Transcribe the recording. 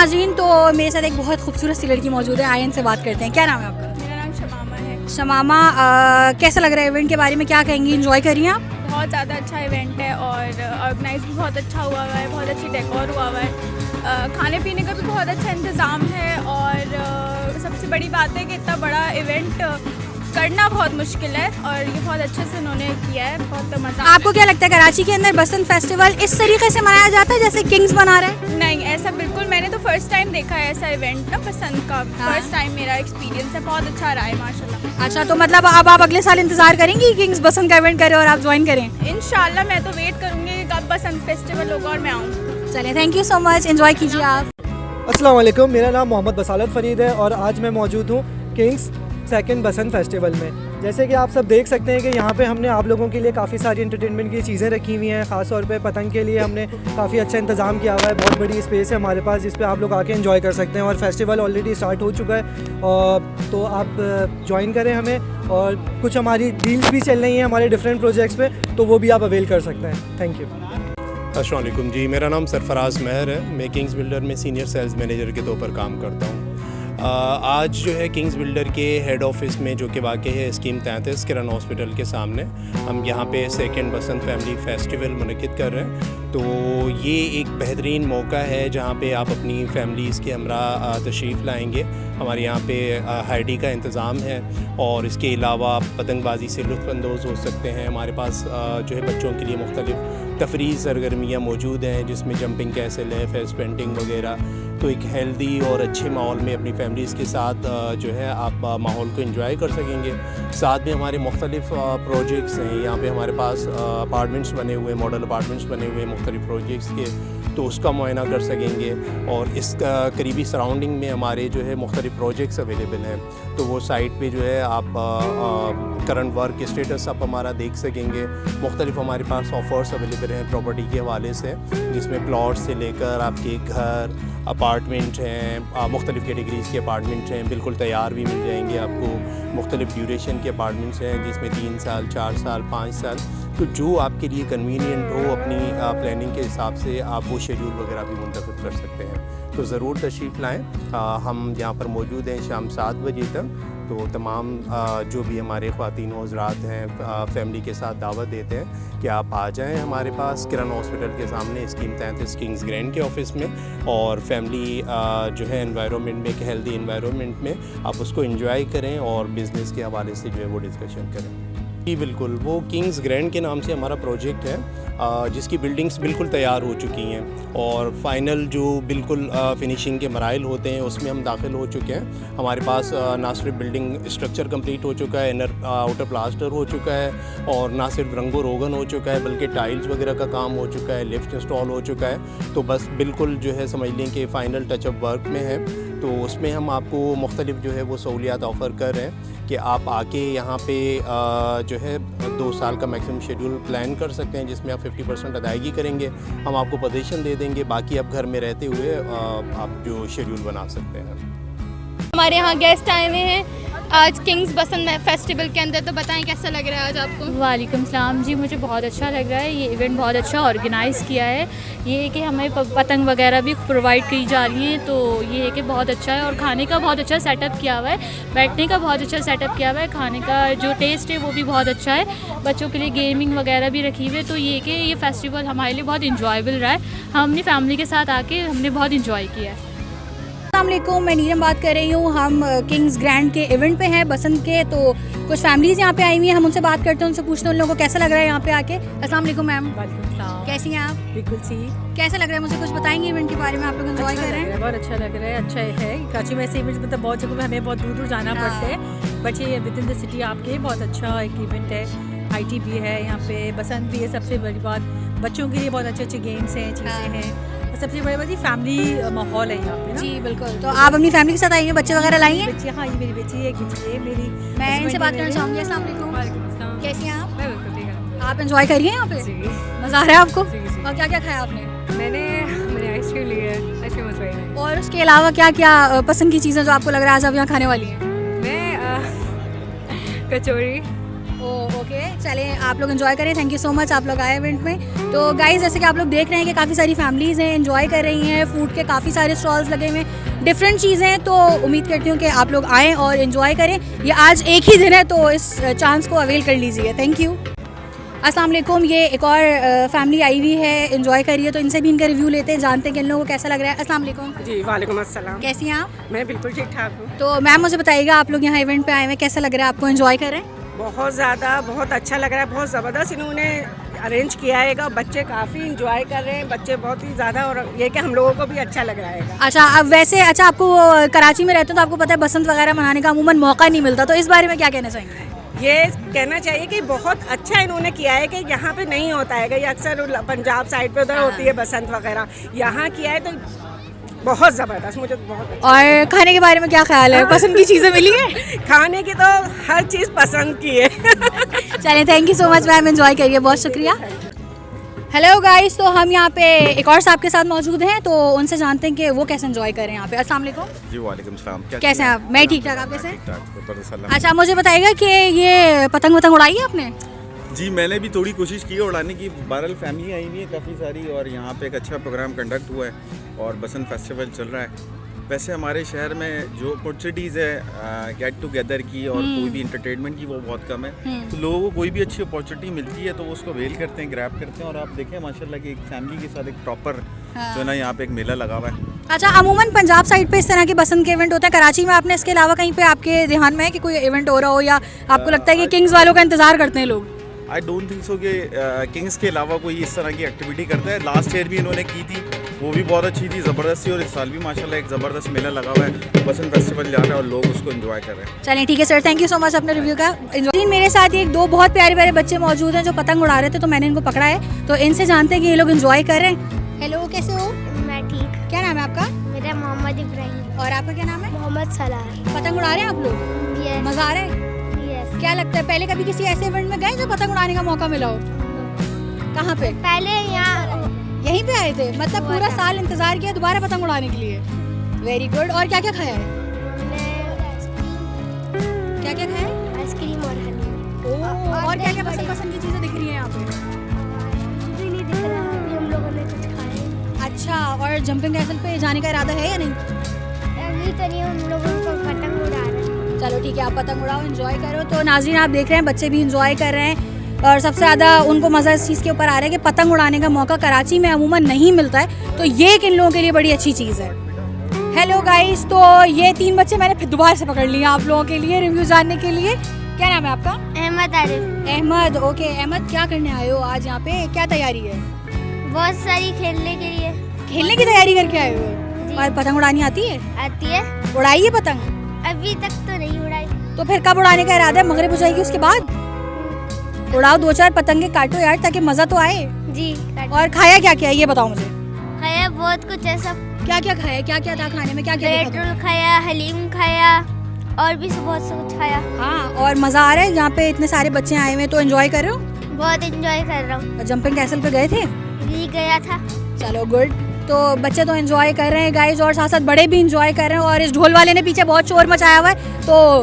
नाज़रीन, तो मेरे साथ एक बहुत खूबसूरत सी लड़की मौजूद है, आए इनसे बात करते हैं। क्या नाम है आपका? मेरा नाम शमामा है। शमामा, कैसा लग रहा है इवेंट के बारे में, क्या कहेंगी? एंजॉय कर रही हैं आप? बहुत ज़्यादा अच्छा इवेंट है और ऑर्गेनाइज भी बहुत अच्छा हुआ है, बहुत अच्छी डेकोर हुआ हुआ है, खाने पीने का भी बहुत अच्छा इंतज़ाम है और सबसे बड़ी बात है कि इतना बड़ा इवेंट करना बहुत मुश्किल है और ये बहुत अच्छे से उन्होंने किया है, बहुत मज़ा। आपको क्या लगता है कराची के अंदर बसंत फेस्टिवल इस तरीके से मनाया जाता है जैसे किंग्स मना रहे हैं? नहीं, ऐसा बिल्कुल, मैंने तो फर्स्ट टाइम देखा है ऐसा इवेंट ना, बसंत का फर्स्ट टाइम मेरा एक्सपीरियंस है, बहुत अच्छा रहा है माशाल्लाह। अच्छा, तो मतलब अब आप अगले साल इंतजार करेंगी किंग्स बसंत का इवेंट करे और आप ज्वाइन करें? इंशाल्लाह मैं तो वेट करूँगी कि कब बसंत फेस्टिवल होगा और मैं आऊँ। चलिए, thank you so much, enjoy कीजिए आप। अस्सलाम वालेकुम, मेरा नाम मोहम्मद बसालत फ़रीद है और आज मैं मौजूद हूँ किंग्स सेकंड बसंत फेस्टिवल में। जैसे कि आप सब देख सकते हैं कि यहाँ पे हमने आप लोगों के लिए काफ़ी सारी एंटरटेनमेंट की चीज़ें रखी हुई हैं। ख़ास तौर पे पतंग के लिए हमने काफ़ी अच्छा इंतज़ाम किया हुआ है। बहुत बड़ी स्पेस है हमारे पास जिस पे आप लोग आके एंजॉय कर सकते हैं और फेस्टिवल ऑलरेडी स्टार्ट हो चुका है, और तो आप ज्वाइन करें हमें। और कुछ हमारी डील्स भी चल रही हैं हमारे डिफरेंट प्रोजेक्ट्स पे, तो वो भी आप अवेल कर सकते हैं। Thank you. अस्सलाम वालेकुम जी, मेरा नाम सरफराज महर है। मैं किंग्स बिल्डर में सीनियर सेल्स मैनेजर के तौर पर काम करता हूँ। आज जो है किंग्स बिल्डर के हेड ऑफिस में, जो कि वाक़ है स्कीम 33 किरण हॉस्पिटल के सामने, हम यहाँ पे सेकंड बसंत फैमिली फेस्टिवल मुनक़िद कर रहे हैं। तो ये एक बेहतरीन मौका है जहाँ पे आप अपनी फैमिलीज़ के हमरा तशरीफ़ लाएंगे। हमारे यहाँ पे हाइडी का इंतज़ाम है और इसके अलावा पतंगबाज़ी से लुत्फ़अंदोज़ हो सकते हैं। हमारे पास जो है बच्चों के लिए मुख्तलिफ़ तफरीह सरगर्मियाँ मौजूद हैं, जिसमें जंपिंग कैसल है, फेस पेंटिंग वगैरह। तो एक हेल्दी और अच्छे माहौल में अपनी फैमिलीज़ के साथ जो है आप माहौल को एंजॉय कर सकेंगे। साथ में हमारे मुख्तलिफ़ प्रोजेक्ट्स हैं। यहाँ पे हमारे पास अपार्टमेंट्स बने हुए, मॉडल अपार्टमेंट्स बने हुए मुख्तलिफ़ प्रोजेक्ट्स के, तो उसका मुआयना कर सकेंगे। और इस करीबी सराउंडिंग में हमारे जो है मुख्तलिफ़ प्रोजेक्ट्स अवेलेबल हैं, तो वो साइट पे जो है आप करंट वर्क स्टेटस आप हमारा देख सकेंगे। मुख्तलिफ़ हमारे पास ऑफ़र्स अवेलेबल हैं प्रॉपर्टी के हवाले से, जिसमें प्लॉट से लेकर आपके घर, अपार्टमेंट हैं, मुख्तलिफ़ कैटेगरीज़ के अपार्टमेंट हैं, बिल्कुल तैयार भी मिल जाएंगे आपको। मुख्तलिफ़ ड्यूरेशन के अपार्टमेंट्स हैं, जिसमें 3 साल, 4 साल, 5 साल, तो जो आपके लिए कन्वीनियंट हो अपनी प्लानिंग के हिसाब से आप वो शेड्यूल वगैरह भी मुंतखब कर सकते हैं। तो ज़रूर तशरीफ़ लाएँ। हम यहाँ पर मौजूद हैं शाम 7 बजे तक। तो तमाम जो भी हमारे ख़वातीन हज़रात हैं फैमिली के साथ दावत देते हैं कि आप आ जाएं हमारे पास किरण हॉस्पिटल के सामने स्कीम 33 किंग्स ग्रैंड के ऑफ़िस में, और फैमिली जो है एनवायरनमेंट में, एक हेल्दी एनवायरनमेंट में आप उसको एंजॉय करें और बिज़नेस के हवाले से जो है वो डिस्कशन करें। जी बिल्कुल, वो किंग्स ग्रैंड के नाम से हमारा प्रोजेक्ट है, जिसकी बिल्डिंग्स बिल्कुल तैयार हो चुकी हैं और फाइनल जो बिल्कुल फिनिशिंग के मराइल होते हैं उसमें हम दाखिल हो चुके हैं। हमारे पास ना सिर्फ बिल्डिंग स्ट्रक्चर कंप्लीट हो चुका है, इनर आउटर प्लास्टर हो चुका है, और ना सिर्फ रंगो रोगन हो चुका है बल्कि टाइल्स वगैरह का काम हो चुका है, लिफ्ट इंस्टॉल हो चुका है। तो बस बिल्कुल जो है समझ लें कि फ़ाइनल टचअप वर्क में है। तो उसमें हम आपको मुख्तलिफ़ जो है वो सहूलियात ऑफ़र कर रहे हैं कि आप आके यहाँ पे जो है 2 साल का मैक्सिमम शेड्यूल प्लान कर सकते हैं, जिसमें आप 50% अदायगी करेंगे, हम आपको पोजीशन दे देंगे, बाकी आप घर में रहते हुए आप जो शेड्यूल बना सकते हैं। हमारे यहाँ गेस्ट आए हुए हैं आज किंग्स बसंत फेस्टिवल के अंदर, तो बताएं कैसा लग रहा है आज आपको? वालेकुम सलाम जी, मुझे बहुत अच्छा लग रहा है। ये इवेंट बहुत अच्छा ऑर्गेनाइज़ किया है। ये है कि हमें पतंग वगैरह भी प्रोवाइड की जा रही हैं, तो ये है कि बहुत अच्छा है। और खाने का बहुत अच्छा सेटअप किया हुआ है, बैठने का बहुत अच्छा सेटअप किया हुआ है, खाने का जो टेस्ट है वो भी बहुत अच्छा है। बच्चों के लिए गेमिंग वगैरह भी रखी हुई है। तो ये कि ये फेस्टिवल हमारे लिए बहुत इंजॉयबल रहा है। हम अपनी फैमिली के साथ आके हमने बहुत इंजॉय किया है। अस्सलामुअलैकुम, मैं नीरम बात कर रही हूँ। हम किंग्स ग्रैंड के इवेंट पे हैं बसंत के, तो कुछ फैमिलीज़ यहाँ पे आई हुई हैं। हम उनसे बात करते हैं, उनसे पूछते हैं उन लोगों को कैसा लग रहा है यहाँ पे आके। अस्सलाम वालेकुम मैम। वालेकुम सलाम। कैसी हैं आप? बिल्कुल ठीक। कैसा लग रहा है, मुझे कुछ बताएंगे इवेंट के बारे में? आप लोग एंजॉय कर रहे हैं? बहुत अच्छा लग रहा है। अच्छा है कराची में ऐसे इवेंट्स मतलब बहुत जगह में हमें बहुत दूर दूर जाना पड़ता है, बट ये विद इन द सिटी आपके बहुत अच्छा एक इवेंट है। IT भी है यहाँ पे, बसंत भी है। सबसे बड़ी बात बच्चों के लिए बहुत अच्छे अच्छे गेम्स हैं, चीज़ें हैं। सबसे बड़ी बात ये फैमिली माहौल है यहाँ पे ना। जी बिल्कुल। तो आप अपनी फैमिली के साथ आई हैं, बच्चे वगैरह लाई हैं? बच्ची, हाँ, ये मेरी बेटी है, एक बेटी है मेरी। मैं इनसे बात करना चाहूँगी। अस्सलाम वालेकुम। कैसी हैं आप? मैं बिल्कुल ठीक हूँ। आप एंजॉय करिए यहाँ पे? जी। मज़ा आ रहा है आपको? जी, जी। और क्या क्या खाया आपने? मैंने आइसक्रीम ली है, आइसक्रीम वाज वेरी नाइस। और उसके अलावा क्या क्या पसंद की चीज़ें जो आपको लग रहा है आज आप यहाँ खाने वाली हैं? मैं कचौरी। ओके। ओके चलिए आप लोग एंजॉय करें, थैंक यू सो मच आप लोग आए इवेंट में। तो गाइस जैसे कि आप लोग देख रहे हैं कि काफ़ी सारी फैमिलीज़ हैं, एंजॉय कर रही हैं, फूड के काफ़ी सारे स्टॉल्स लगे हुए हैं, डिफरेंट चीज़ें हैं। तो उम्मीद करती हूँ कि आप लोग आएँ और एंजॉय करें। ये आज एक ही दिन है तो इस चांस को अवेल कर लीजिए। Thank you. अस्सलाम वालेकुम। ये एक और फैमिली आई हुई है, एंजॉय करिए, तो इनसे भी इनका रिव्यू लेते हैं, जानते हैं कि इन लोगों को कैसा लग रहा है। अस्सलाम वालेकुम। जी वालेकुम अस्सलाम। कैसी हैं आप? मैं बिल्कुल ठीक ठाक हूँ। तो मैम मुझे बताइएगा, आप लोग यहाँ इवेंट पे आए हैं, कैसा लग रहा है आपको, एंजॉय कर रहे हैं? बहुत ज़्यादा, बहुत अच्छा लग रहा है, बहुत ज़बरदस्त इन्होंने अरेंज किया है। बच्चे काफ़ी इंजॉय कर रहे हैं, बच्चे बहुत ही ज़्यादा, और ये कि हम लोगों को भी अच्छा लग रहा है। अच्छा अब वैसे अच्छा आपको कराची में रहते हो तो आपको पता है बसंत वगैरह मनाने का अमूमन मौका नहीं मिलता, तो इस बारे में क्या कहना चाहेंगे? ये कहना चाहिए कि बहुत अच्छा इन्होंने किया है कि यहाँ पे नहीं होता है, ये अक्सर पंजाब साइड पे उधर होती है बसंत वगैरह, यहाँ किया है तो बहुत ज़बरदस्त, मुझे तो बहुत अच्छा। और खाने के बारे में क्या ख्याल है, पसंद की चीज़ें मिली है? खाने की तो हर चीज़ पसंद की है। चलिए thank you so much ma'am, enjoy करिए, बहुत शुक्रिया। हेलो गाइस, तो हम यहाँ पे एक और साहब के साथ मौजूद हैं, तो उनसे जानते हैं कि वो कैसे एंजॉय कर रहे हैं यहाँ पे। अस्सलाम वालेकुम। जी वालेकुम सलाम। कैसे हैं आप? मैं ठीक ठाक, आप कैसे हैं? ठीक। अच्छा मुझे बताइएगा कि ये पतंग वतंग उड़ाई है आपने? जी मैंने भी थोड़ी कोशिश की है उड़ाने की, बहरहाल फैमिली आई हुई है काफ़ी सारी, और यहाँ पे एक अच्छा प्रोग्राम कंडक्ट हुआ है और बसंत फेस्टिवल चल रहा है। वैसे हमारे शहर में जो अपॉर्चुनिटीज़ है गेट टुगेदर की और कोई भी इंटरटेनमेंट की, वो बहुत कम है। तो लोगों को कोई भी अच्छी अपॉर्चुनिटी मिलती है तो वो उसको वेल करते हैं, ग्रैब करते हैं। और आप देखें माशाल्लाह कि एक फैमिली के साथ एक प्रॉपर जो है ना यहाँ पे एक मेला लगा हुआ है। अच्छा अमूमन पंजाब साइड पे इस तरह के बसंत के इवेंट होते हैं, कराची में आपने इसके अलावा कहीं पे आपके ध्यान में है कि कोई इवेंट हो रहा हो, या आपको लगता है कि किंग्स वालों का इंतजार करते हैं लोग? आई डोंट थिंक सो कि किंग्स के अलावा कोई इस तरह की एक्टिविटी करता है। लास्ट ईयर भी इन्होंने की थी, वो भी बहुत अच्छी थी, ज़बरदस्त थी, और इस साल भी माशाल्लाह एक ज़बरदस्त मेला लगा हुआ है, बसंत फेस्टिवल जा रहा है और लोग उसको एंजॉय कर रहे हैं। चलिए ठीक है sir, thank you so much अपने रिव्यू का। मेरे साथ एक दो बहुत प्यारे प्यारे बच्चे मौजूद हैं जो पतंग उड़ा रहे थे, तो मैंने इनको पकड़ा है, तो इनसे जानते हैं कि ये लोग एंजॉय कर रहे हैं। हेलो कैसे हो? मैं ठीक। क्या नाम है आपका? मेरा मोहम्मद इब्राहिम। और आपका क्या नाम है? मोहम्मद सलाह। पतंग उड़ा रहे हैं आप लोग? यस। मज़ा आ रहा है? यस। क्या लगता है पहले कभी किसी ऐसे इवेंट में गए जो पतंग उड़ाने का मौका मिला हो? कहाँ पे? पहले यहाँ यहीं पे आए थे, मतलब पूरा साल इंतजार किया दोबारा पतंग उड़ाने के लिए। Very good. और क्या क्या खाया है? क्या क्या खाया है? आइसक्रीम और हलीम। और क्या क्या पसंद की चीज़ें दिख रही हैं यहाँ पे? भी नहीं दिख रहा, अभी हम लोगों ने कुछ खाया। अच्छा, और जंपिंग कैसल पे जाने का इरादा है या नहीं? अभी तो नहीं, हम लोगों को पतंग उड़ा रहे हैं। चलो ठीक है, आप पतंग उड़ाओ, एंजॉय करो। तो नाज़रीन आप देख रहे हैं बच्चे भी एंजॉय कर रहे हैं, और सबसे ज़्यादा उनको मज़ा इस चीज़ के ऊपर आ रहा है कि पतंग उड़ाने का मौका कराची में अमूमन नहीं मिलता है, तो ये इन लोगों के लिए बड़ी अच्छी चीज़ है। हेलो गाइस, तो ये तीन बच्चे मैंने फिर दोबारा से पकड़ लिए आप लोगों के लिए रिव्यू जानने के लिए। क्या नाम है आपका? अहमद आरिफ। अहमद। ओके अहमद, क्या करने आए हो आज यहाँ पे, क्या तैयारी है? बहुत सारी खेलने के लिए। खेलने की तैयारी करके आए हो? और पतंग उड़ानी आती है? आती है। उड़ाई है पतंग? अभी तक तो नहीं उड़ाई। तो फिर कब उड़ाने का इरादा है? मगरिब हो जाएगी उसके बाद? उड़ाओ, दो चार पतंगे काटो यार, ताकि मज़ा तो आए। जी। और खाया क्या क्या है ये बताओ मुझे। खाया बहुत कुछ ऐसा। क्या क्या खाया? क्या क्या था खाने में? क्या क्या ब्रेड रोल खाया, हलीम खाया, और भी बहुत सा कुछ खाया। हाँ, और मज़ा आ रहा है यहाँ पे, इतने सारे बच्चे आए हुए, तो एंजॉय कर रहे हो? बहुत एंजॉय कर रहा हूँ। जंपिंग कैसल पे गए थे? जी गया था। चलो गुड। तो बच्चे तो एंजॉय कर रहे हैं गाइज, और साथ साथ बड़े भी एंजॉय कर रहे हैं, और इस ढोल वाले ने पीछे बहुत शोर मचाया हुआ है, तो